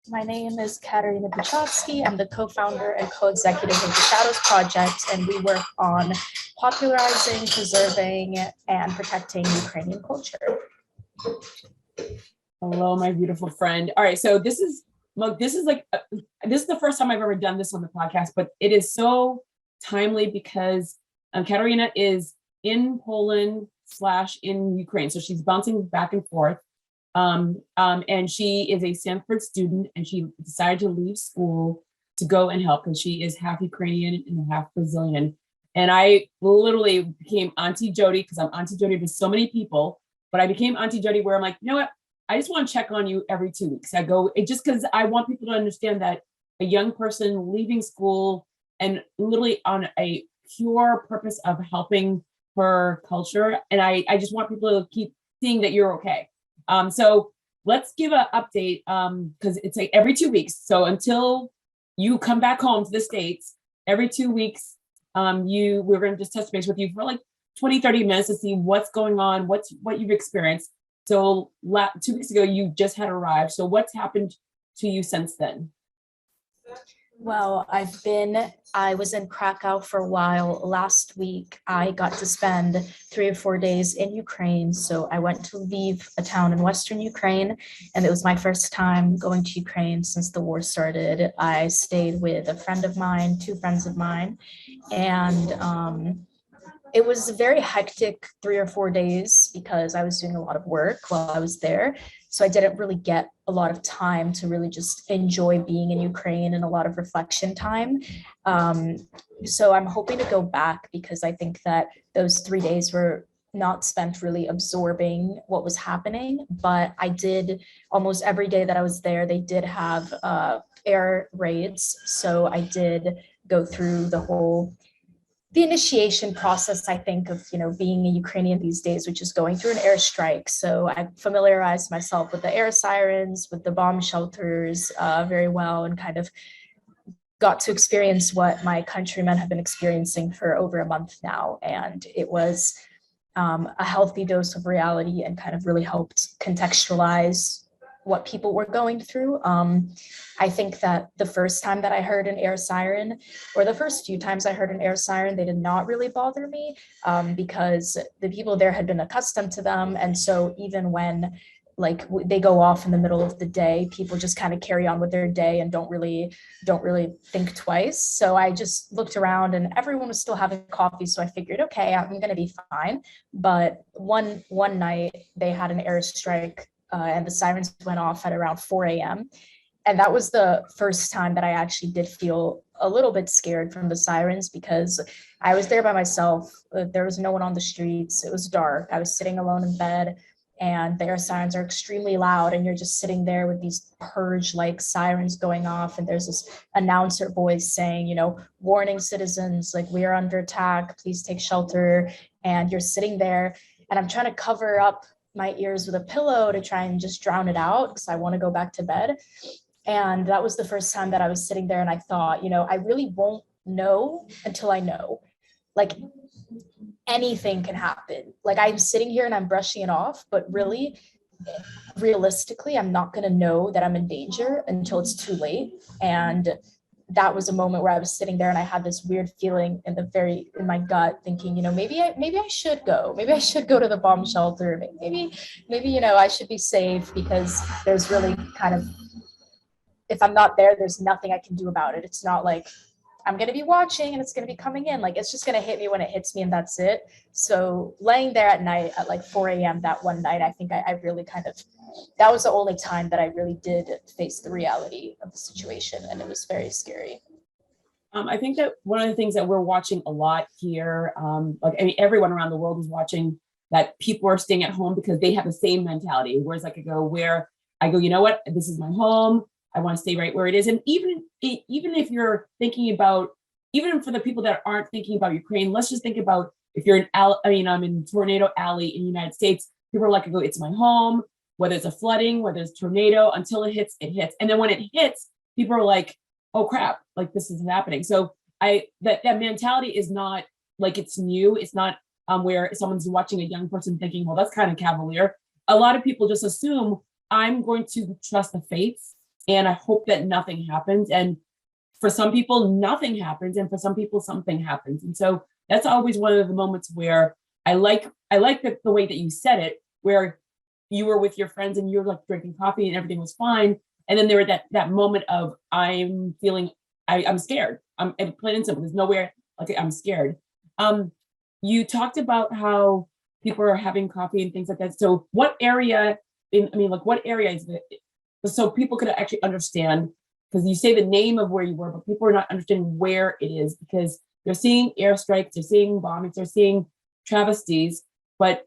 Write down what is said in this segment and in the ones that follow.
My name is Catarina Buchatskiy. I'm the co-founder and co-executive of the Shadows Project, and we work on popularizing, preserving, and protecting Ukrainian culture. Hello, my beautiful friend. All right, so this is the first time I've ever done this on the podcast, but it is so timely because Catarina is in Poland / in Ukraine, so she's bouncing back and forth. And she is a Stanford student, and she decided to leave school to go and help because she is half Ukrainian and half Brazilian. And I literally became Auntie Jodi because I'm Auntie Jodi to so many people, but I became Auntie Jodi where I'm like, you know what? I just want to check on you every 2 weeks. I go, just because I want people to understand that a young person leaving school and literally on a pure purpose of helping her culture. And I just want people to keep seeing that you're okay. So let's give an update because it's like every 2 weeks. So until you come back home to the States, every 2 weeks, we're going to just touch base with you for like 20, 30 minutes to see what's going on, what you've experienced. So 2 weeks ago, you just had arrived. So what's happened to you since then? Well, I was in Krakow for a while. Last week, I got to spend 3 or 4 days in Ukraine. So I went to Lviv, a town in Western Ukraine, and it was my first time going to Ukraine since the war started. I stayed with a friend of mine, 2 friends of mine, and it was a very hectic 3 or 4 days because I was doing a lot of work while I was there. So I didn't really get a lot of time to really just enjoy being in Ukraine and a lot of reflection time. So I'm hoping to go back because I think that those 3 days were not spent really absorbing what was happening. But I did almost every day that I was there, they did have air raids. So I did go through the initiation process, I think, of being a Ukrainian these days, which is going through an airstrike. So I familiarized myself with the air sirens, with the bomb shelters very well, and kind of got to experience what my countrymen have been experiencing for over a month now. And it was a healthy dose of reality and kind of really helped contextualize what people were going through. I think that the first time that I heard an air siren, or the first few times I heard an air siren, they did not really bother me because the people there had been accustomed to them. And so even when they go off in the middle of the day, people just kind of carry on with their day and don't really think twice. So I just looked around and everyone was still having coffee. So I figured, okay, I'm going to be fine. But one night they had an airstrike and the sirens went off at around 4 a.m. And that was the first time that I actually did feel a little bit scared from the sirens because I was there by myself. There was no one on the streets. It was dark. I was sitting alone in bed, and the air sirens are extremely loud. And you're just sitting there with these purge-like sirens going off. And there's this announcer voice saying, warning citizens, we are under attack. Please take shelter. And you're sitting there, and I'm trying to cover up my ears with a pillow to try and just drown it out because I want to go back to bed. And that was the first time that I was sitting there and I thought, I really won't know until I know. Anything can happen. I'm sitting here and I'm brushing it off, but really, realistically, I'm not going to know that I'm in danger until it's too late. And that was a moment where I was sitting there and I had this weird feeling in my gut thinking, maybe I should go. Maybe I should go to the bomb shelter. Maybe, I should be safe because there's really kind of, if I'm not there, there's nothing I can do about it. It's not like I'm going to be watching and it's going to be coming in. It's just going to hit me when it hits me and that's it. So laying there at night at 4 a.m. that one night, I think I really that was the only time that I really did face the reality of the situation. And it was very scary. I think that one of the things that we're watching a lot here, everyone around the world is watching that people are staying at home because they have the same mentality. Whereas I go, you know what, this is my home. I want to stay right where it is. And even if you're thinking about, even for the people that aren't thinking about Ukraine, let's just think about if you're I'm in Tornado Alley in the United States, people are like, it's my home, whether it's a flooding, whether it's tornado, until it hits. And then when it hits, people are like, oh crap, this isn't happening. So that mentality is not it's new. It's not where someone's watching a young person thinking, well, that's kind of cavalier. A lot of people just assume I'm going to trust the fates And I hope that nothing happens. And for some people, nothing happens. And for some people, something happens. And so that's always one of the moments where I like the way that you said it, where you were with your friends and you're like drinking coffee and everything was fine. And then there were that moment of I'm scared. I'm plain and simple. There's nowhere, like, I'm scared. You talked about how people are having coffee and things like that. So what area what area is it? So people could actually understand, because you say the name of where you were, but people are not understanding where it is, because they're seeing airstrikes, they're seeing bombings, they're seeing travesties, but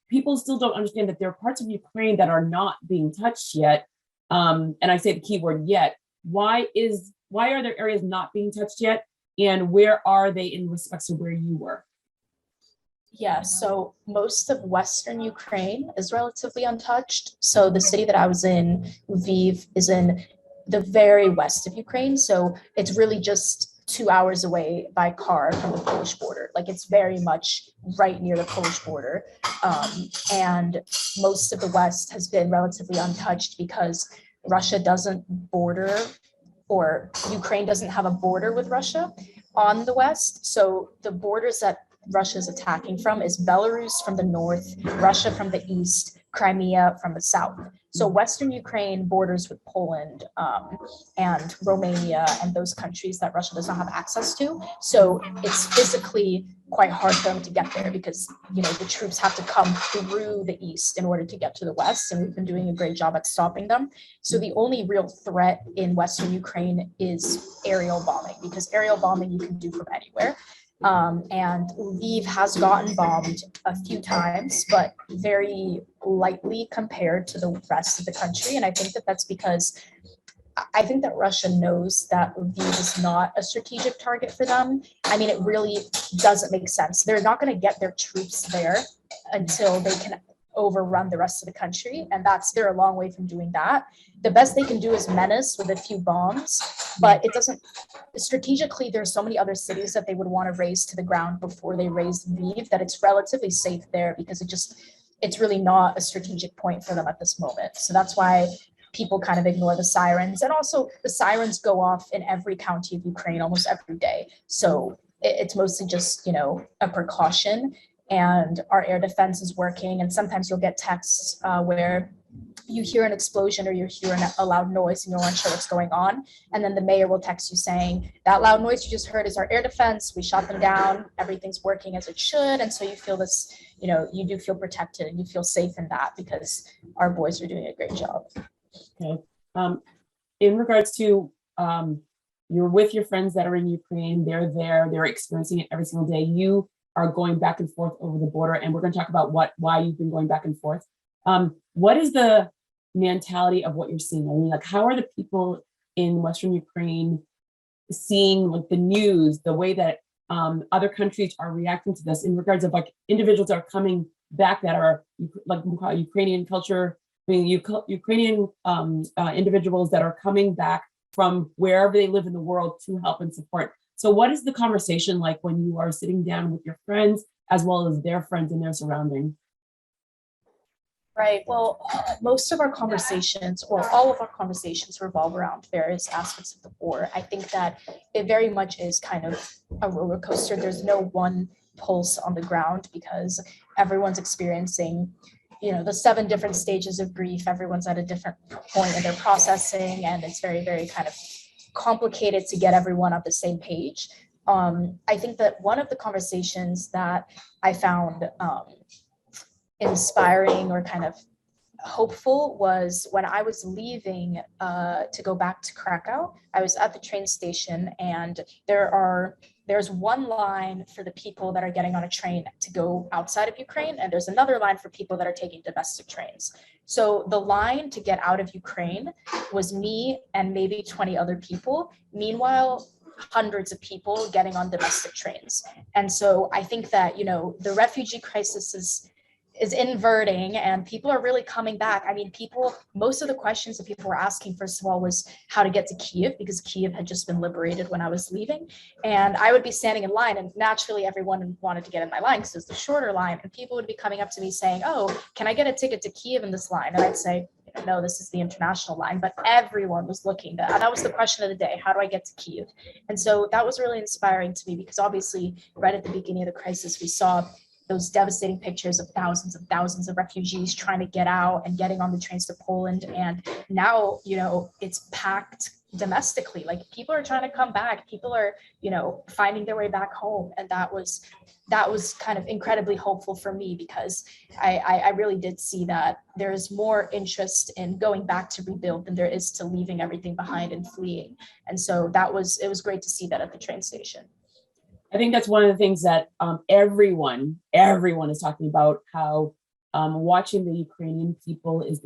people still don't understand that there are parts of Ukraine that are not being touched yet. And I say the key word yet. Why are there areas not being touched yet? And where are they in respect to where you were? Yeah, so most of Western Ukraine is relatively untouched. So the city that I was in, Lviv, is in the very west of Ukraine. So it's really just 2 hours away by car from the Polish border. Like, it's very much right near the Polish border. And most of the West has been relatively untouched because Russia doesn't border, or Ukraine doesn't have a border with Russia on the West. So the borders that Russia's attacking from is Belarus from the north, Russia from the east, Crimea from the south. So Western Ukraine borders with Poland and Romania and those countries that Russia does not have access to. So it's physically quite hard for them to get there because, the troops have to come through the east in order to get to the west. And we've been doing a great job at stopping them. So the only real threat in Western Ukraine is aerial bombing, because aerial bombing you can do from anywhere. And Lviv has gotten bombed a few times, but very lightly compared to the rest of the country. And I think that that's because I think that Russia knows that Lviv is not a strategic target for them. I mean, it really doesn't make sense. They're not going to get their troops there until they can overrun the rest of the country, and they're a long way from doing that. The best they can do is menace with a few bombs, but it doesn't strategically. There's so many other cities that they would want to raise to the ground before they raise Lviv that it's relatively safe there, because it's really not a strategic point for them at this moment. So that's why people kind of ignore the sirens, and also the sirens go off in every county of Ukraine almost every day. So it's mostly just a precaution. And our air defense is working. And sometimes you'll get texts where you hear an explosion or you hear a loud noise and you're not sure what's going on. And then the mayor will text you saying, that loud noise you just heard is our air defense. We shot them down. Everything's working as it should. And so you feel this, you do feel protected and you feel safe in that because our boys are doing a great job. Okay. In regards to, you're with your friends that are in Ukraine, they're there, they're experiencing it every single day. You are going back and forth over the border, and we're going to talk about why you've been going back and forth. What is the mentality of what you're seeing? I mean, like, how are the people in Western Ukraine seeing, like, the news, the way that other countries are reacting to this in regards of, like, individuals that are coming back that are like Ukrainian culture, I mean, Ukrainian individuals that are coming back from wherever they live in the world to help and support. So what is the conversation like when you are sitting down with your friends as well as their friends in their surrounding? Right. Well, most of our conversations, or all of our conversations, revolve around various aspects of the war. I think that it very much is kind of a roller coaster. There's no one pulse on the ground because everyone's experiencing, the 7 different stages of grief. Everyone's at a different point in their processing, and it's very, very kind of complicated to get everyone on the same page. I think that one of the conversations that I found inspiring or kind of hopeful was when I was leaving to go back to Krakow. I was at the train station, and there's one line for the people that are getting on a train to go outside of Ukraine, and there's another line for people that are taking domestic trains. So the line to get out of Ukraine was me and maybe 20 other people. Meanwhile, hundreds of people getting on domestic trains. And so I think that, the refugee crisis is inverting, and people are really coming back. I mean, most of the questions that people were asking, first of all, was how to get to Kiev, because Kiev had just been liberated when I was leaving. And I would be standing in line, and naturally everyone wanted to get in my line because it's the shorter line. And people would be coming up to me saying, oh, can I get a ticket to Kiev in this line? And I'd say, no, this is the international line, but everyone was looking. That was the question of the day. How do I get to Kiev? And so that was really inspiring to me, because obviously right at the beginning of the crisis, we saw those devastating pictures of thousands of refugees trying to get out and getting on the trains to Poland. And now, it's packed domestically. Like, people are trying to come back. People are, finding their way back home. And that was kind of incredibly hopeful for me, because I really did see that there's more interest in going back to rebuild than there is to leaving everything behind and fleeing. And so it was great to see that at the train station. I think that's one of the things that everyone is talking about, how watching the Ukrainian people is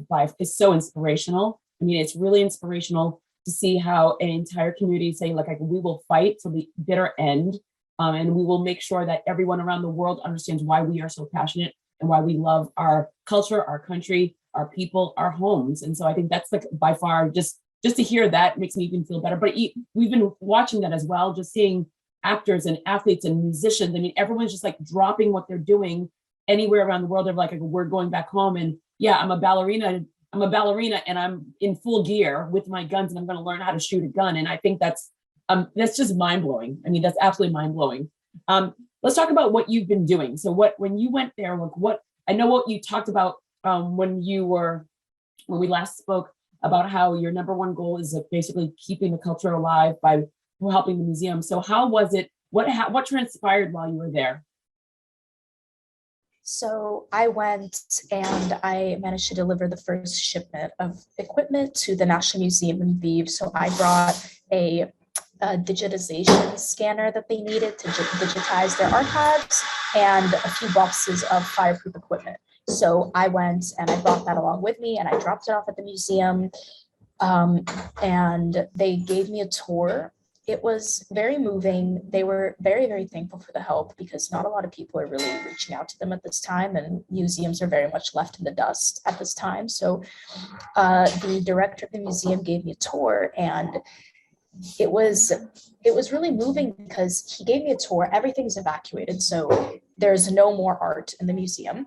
so inspirational. I mean, it's really inspirational to see how an entire community is saying, like, we will fight to the bitter end. And we will make sure that everyone around the world understands why we are so passionate and why we love our culture, our country, our people, our homes. And so I think that's, like, by far, just to hear that makes me even feel better. But we've been watching that as well, just seeing actors and athletes and musicians. I mean, everyone's just, like, dropping what they're doing anywhere around the world. They're like, we're going back home. And yeah, I'm a ballerina and I'm in full gear with my guns, and I'm going to learn how to shoot a gun. And I think that's just mind blowing. I mean, that's absolutely mind blowing. Let's talk about what you've been doing. So when you went there, like, I know what you talked about when we last spoke, about how your number one goal is, like, basically keeping the culture alive by helping the museum. So how was it? What transpired while you were there? So I went and I managed to deliver the first shipment of equipment to the National Museum in Lviv. So I brought a digitization scanner that they needed to digitize their archives, and a few boxes of fireproof equipment. So I went and I brought that along with me, and I dropped it off at the museum, and they gave me a tour. It was very moving. They were very, very thankful for the help, because not a lot of people are really reaching out to them at this time, and museums are very much left in the dust at this time. So the director of the museum gave me a tour, and it was really moving, because he gave me a tour. Everything's evacuated, so there's no more art in the museum.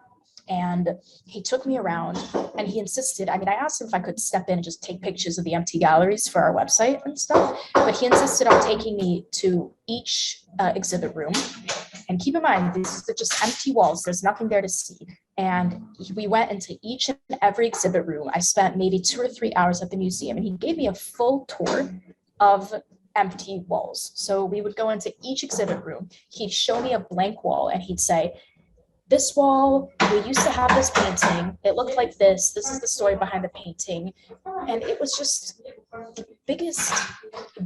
And he took me around, and he insisted, I asked him if I could step in and just take pictures of the empty galleries for our website and stuff, but he insisted on taking me to each exhibit room. And keep in mind, these are just empty walls. There's nothing there to see. And we went into each and every exhibit room. I spent maybe 2 or 3 hours at the museum, and he gave me a full tour of empty walls. So we would go into each exhibit room. He'd show me a blank wall, and he'd say, this wall, we used to have this painting. It looked like this. This is the story behind the painting. And it was just the biggest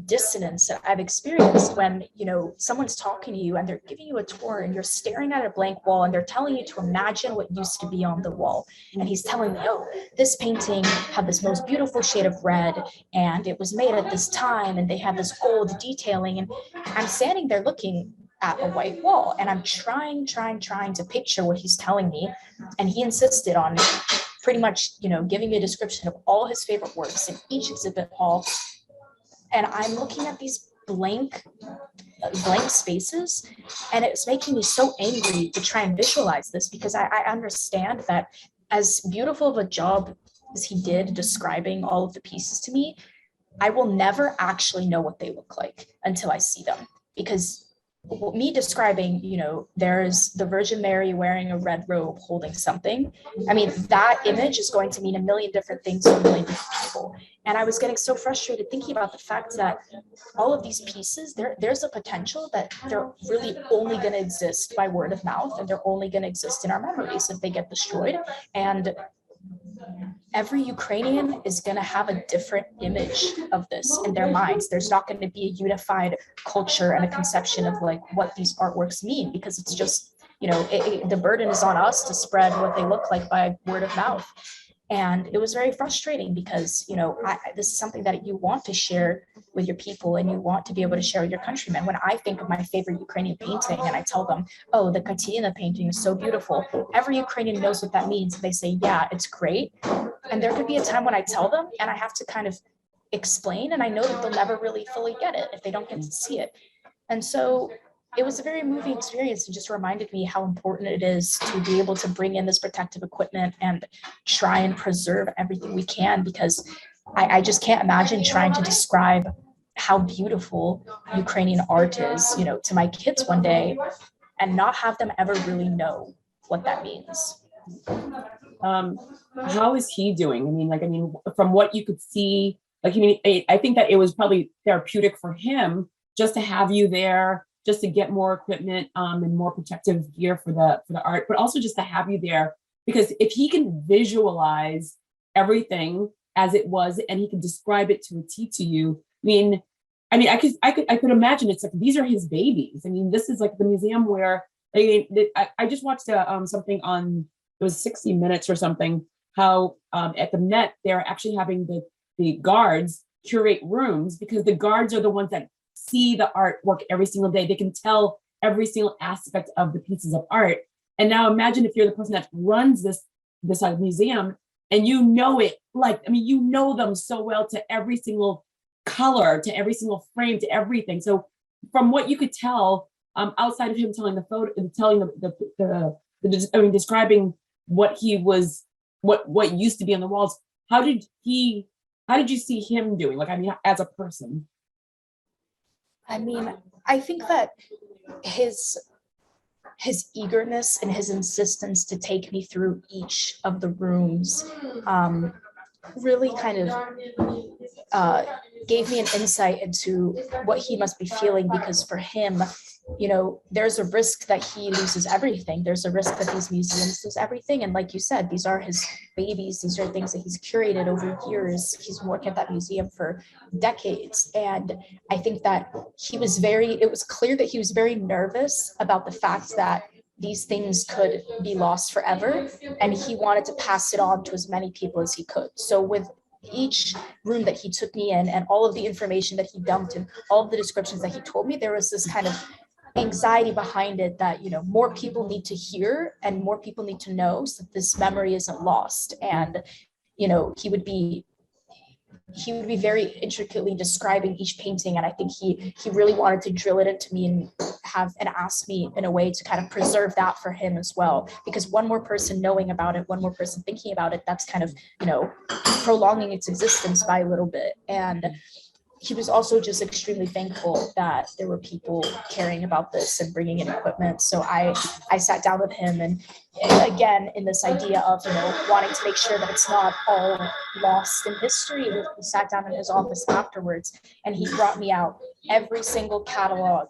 dissonance that I've experienced when, someone's talking to you and they're giving you a tour, and you're staring at a blank wall, and they're telling you to imagine what used to be on the wall. And he's telling me, oh, this painting had this most beautiful shade of red, and it was made at this time, and they had this gold detailing. And I'm standing there looking at a white wall, and I'm trying to picture what he's telling me. And he insisted on pretty much, giving me a description of all his favorite works in each exhibit hall. And I'm looking at these blank spaces, and it's making me so angry to try and visualize this, because I understand that, as beautiful of a job as he did describing all of the pieces to me, I will never actually know what they look like until I see them. Because me describing, there's the Virgin Mary wearing a red robe holding something. That image is going to mean a million different things to a million different people. And I was getting so frustrated thinking about the fact that all of these pieces, there's a potential that they're really only going to exist by word of mouth, and they're only going to exist in our memories if they get destroyed. And every Ukrainian is going to have a different image of this in their minds. There's not going to be a unified culture and a conception of, like, what these artworks mean, because it's just, the burden is on us to spread what they look like by word of mouth. And it was very frustrating, because, this is something that you want to share with your people, and you want to be able to share with your countrymen. When I think of my favorite Ukrainian painting and I tell them, oh, the Catarina painting is so beautiful, every Ukrainian knows what that means. They say, yeah, it's great. And there could be a time when I tell them and I have to kind of explain, and I know that they'll never really fully get it if they don't get to see it. And so it was a very moving experience and just reminded me how important it is to be able to bring in this protective equipment and try and preserve everything we can, because I just can't imagine trying to describe how beautiful Ukrainian art is, to my kids one day and not have them ever really know what that means. How is he doing? From what you could see, I think that it was probably therapeutic for him just to have you there, just to get more equipment and more protective gear for the art, but also just to have you there, because if he can visualize everything as it was and he can describe it to a T to you, I could imagine it's like these are his babies. This is like the museum where I just watched something on, it was 60 Minutes or something, how at the Met they're actually having the guards curate rooms, because the guards are the ones that see the artwork every single day. They can tell every single aspect of the pieces of art. And now imagine if you're the person that runs this museum and you know it, you know them so well, to every single color, to every single frame, to everything. So from what you could tell, outside of him telling the photo, describing what he was, what used to be on the walls, how did you see him doing? As a person? I think that his eagerness and his insistence to take me through each of the rooms really kind of gave me an insight into what he must be feeling, because for him, there's a risk that he loses everything. There's a risk that these museums lose everything. And like you said, these are his babies. These are things that he's curated over years. He's worked at that museum for decades. And I think that it was clear that he was very nervous about the fact that these things could be lost forever. And he wanted to pass it on to as many people as he could. So with each room that he took me in and all of the information that he dumped and all of the descriptions that he told me, there was this kind of anxiety behind it that, more people need to hear and more people need to know so that this memory isn't lost. And, he would be very intricately describing each painting. And I think he really wanted to drill it into me and ask me in a way to kind of preserve that for him as well. Because one more person knowing about it, one more person thinking about it, that's kind of, prolonging its existence by a little bit. And he was also just extremely thankful that there were people caring about this and bringing in equipment. So I sat down with him, and again, in this idea of, wanting to make sure that it's not all lost in history, we sat down in his office afterwards, and he brought me out every single catalog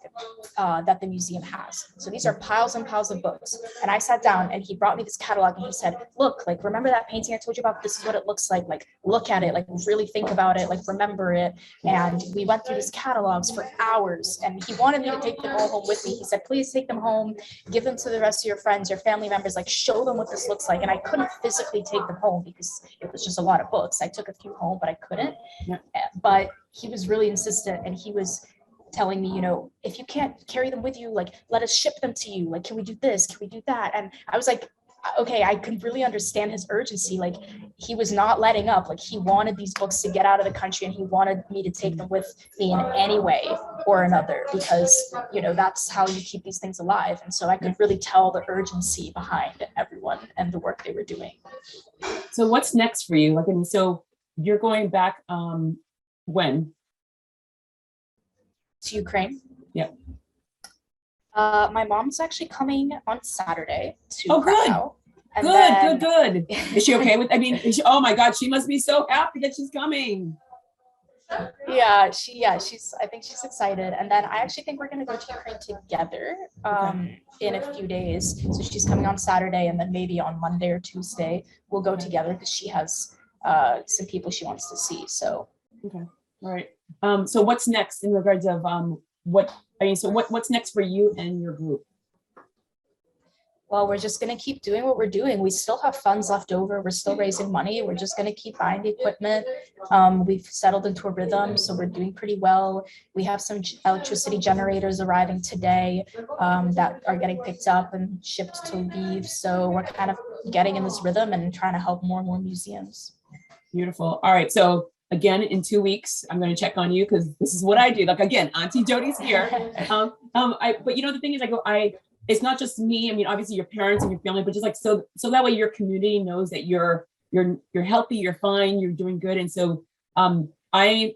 that the museum has. So these are piles and piles of books. And I sat down and he brought me this catalog and he said, look, remember that painting I told you about? This is what it looks like. Look at it, really think about it, remember it. And we went through these catalogs for hours, and he wanted me to take them all home with me. He said, please take them home, give them to the rest of your friends, your family members, show them what this looks like. And I couldn't physically take them home because it was just a lot of books. I took a few home, but I couldn't. Yeah. But he was really insistent, and he was telling me, if you can't carry them with you, let us ship them to you. Can we do this? Can we do that? And I was like, okay, I could really understand his urgency. He was not letting up. He wanted these books to get out of the country, and he wanted me to take them with me in any way or another, because, that's how you keep these things alive. And so I could really tell the urgency behind everyone and the work they were doing. So what's next for you? So you're going back, when? To Ukraine? Yeah. My mom's actually coming on Saturday to Krakow. Good. Is she okay with? Oh my God, she must be so happy that she's coming. Yeah, I think she's excited. And then I actually think we're going to go to Ukraine together in a few days. So she's coming on Saturday, and then maybe on Monday or Tuesday we'll go together, because she has some people she wants to see. So okay, all right. So what's next in regards of what's next for you and your group? Well, we're just going to keep doing what we're doing. We still have funds left over. We're still raising money. We're just going to keep buying the equipment. We've settled into a rhythm, so we're doing pretty well. We have some electricity generators arriving today that are getting picked up and shipped to Lviv. So we're kind of getting in this rhythm and trying to help more and more museums. Beautiful. All right. So again, in 2 weeks, I'm going to check on you, because this is what I do. Again, Auntie Jodi's here. But the thing is, it's not just me. I mean, obviously your parents and your family, but just like, so that way your community knows that you're healthy, you're fine, you're doing good. And so, I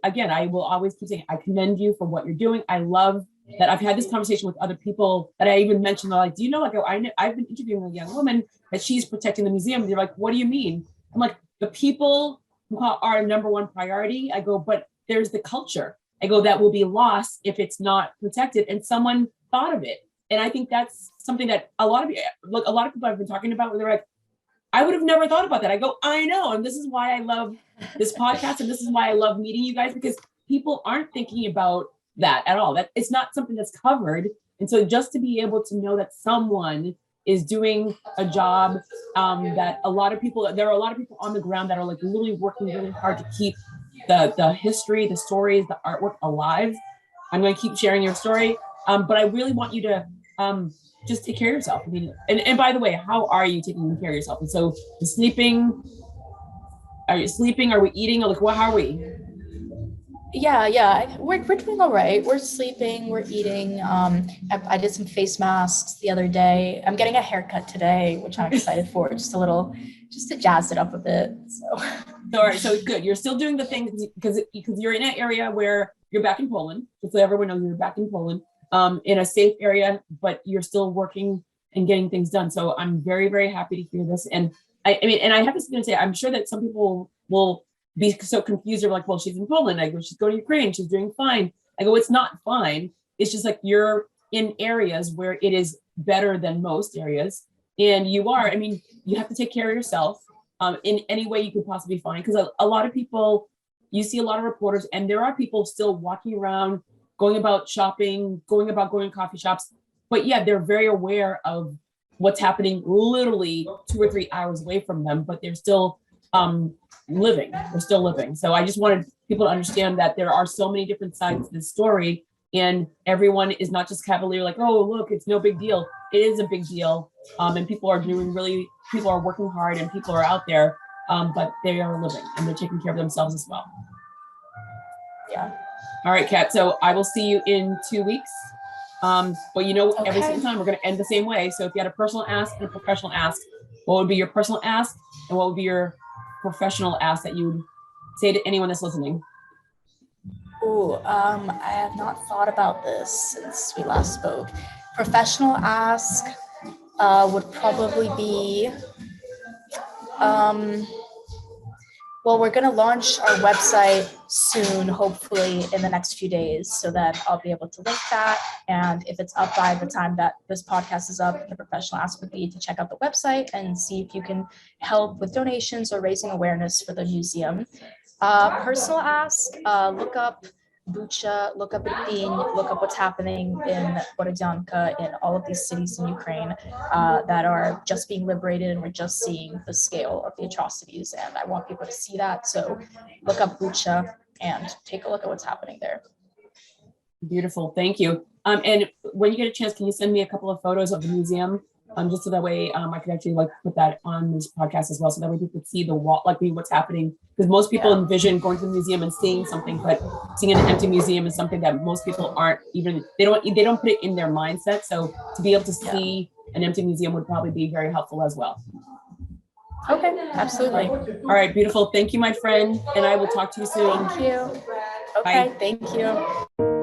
will always keep saying, I commend you for what you're doing. I love that I've had this conversation with other people that I even mentioned, they're like, do you know, I've been interviewing a young woman that she's protecting the museum. They're like, what do you mean? I'm like, the people who are number one priority. I go, but there's the culture. I go, that will be lost if it's not protected. And someone thought of it. And I think that's something that a lot of people have been talking about where they're like, I would have never thought about that. I go, I know. And this is why I love this podcast. And this is why I love meeting you guys, because people aren't thinking about that at all. That it's not something that's covered. And so just to be able to know that someone is doing a job, there are a lot of people on the ground that are like literally working really hard to keep the history, the stories, the artwork alive. I'm going to keep sharing your story. But I really want you to just take care of yourself. I mean, and by the way, how are you taking care of yourself? And so you're sleeping. Are you sleeping? Are we eating? Like, how are we? Yeah. We're doing all right. We're sleeping, we're eating. I did some face masks the other day. I'm getting a haircut today, which I'm excited for, just to jazz it up a bit. So all right, so good. You're still doing the things because you're in an area where you're back in Poland. Just so everyone knows, you're back in Poland, in a safe area, but you're still working and getting things done. So I'm very, very happy to hear this. And I mean, and I have to say, I'm sure that some people will be so confused. They're like, well, she's in Poland. I go, she's going to Ukraine. She's doing fine. I go, it's not fine. It's just like you're in areas where it is better than most areas. And you have to take care of yourself in any way you can possibly find. Because a lot of people, you see a lot of reporters, and there are people still walking around, going about shopping, going to coffee shops. But yeah, they're very aware of what's happening literally 2 or 3 hours away from them, but they're still living. They're still living. So I just wanted people to understand that there are so many different sides to this story, and everyone is not just cavalier, like, oh, look, it's no big deal. It is a big deal. And people are working hard, and people are out there, but they are living and they're taking care of themselves as well. Yeah. All right, Kat. So I will see you in 2 weeks. But every single time we're going to end the same way. So if you had a personal ask and a professional ask, what would be your personal ask, and what would be your professional ask that you would say to anyone that's listening? I have not thought about this since we last spoke. Professional ask would probably be, well, we're going to launch our website soon, hopefully in the next few days, so that I'll be able to link that. And if it's up by the time that this podcast is up, the professional ask would be to check out the website and see if you can help with donations or raising awareness for the museum. Personal ask, look up Bucha, look up Irpin, look up what's happening in Borodyanka, in all of these cities in Ukraine that are just being liberated, and we're just seeing the scale of the atrocities. And I want people to see that. So look up Bucha and take a look at what's happening there. Beautiful. Thank you. And when you get a chance, can you send me a couple of photos of the museum? Just so that way I can actually put that on this podcast as well, so that way people could see the wall, what's happening. Because most people envision going to the museum and seeing something, but seeing an empty museum is something that most people aren't even, they don't put it in their mindset. So to be able to see an empty museum would probably be very helpful as well. Okay, absolutely. All right, beautiful. Thank you, my friend. And I will talk to you soon. Thank you. Okay, Bye. thank you.